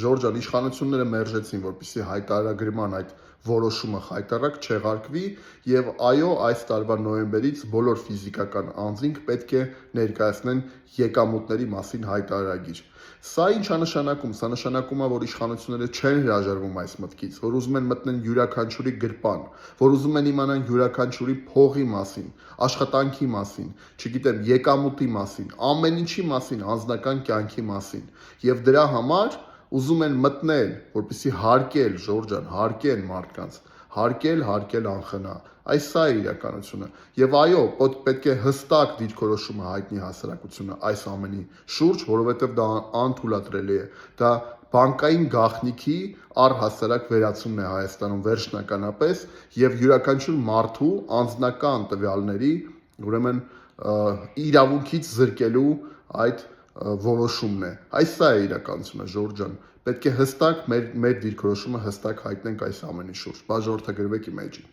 Ժորժ ջան, իշխանությունները մերժեցին, որպեսզի հայտարարագրման այդ որոշումը խայտառակ չեղարկվի եւ այո, այս տարվա նոյեմբերից բոլոր ֆիզիկական անձինք պետք է ներկայացնեն եկամուտների մասին հայտարարագիր։ Սա ինչ է նշանակում։ Սա նշանակում է, որ իշխանությունները չեն հրաժարվում այս մտքից, որ ուզում են մտնեն յուրաքանչյուրի գրպան, որ ուզում են իմանան յուրաքանչյուրի փողի մասին, աշխատանքի մասին, չգիտեմ, եկամուտի մասին, ամեն ինչի մասին, անձնական կյանքի մասին։ Եվ դրա համար ուզում են մտնել, որպեսզի հարկել, Ժորժ ջան, հարկեն մարդկանց, հարկել անխնա։ Այս սա է իրականությունը։ Եվ այո, պետք է հստակ դիրքորոշումը հայտնի հասարակությունը այս ամենի շուրջ, որովհետև դա անթույլատրելի է։ Դա բանկային գաղտնիքի առհասարակ վերացումն է Հայաստանում վերջնականապես եւ յուրաքանչյուր մարդու անձնական տվյալների, ուրեմն իրավունքից զրկելու այդ որոշումն է։ Այս սա է իրականությունը, Ժորժ ջան։ Պետք է հստակ մեր դիրքորոշումը հստակ հայտնենք այս ամենի շուրջ։ Բա ժողովրդագրվեք իմ էջին։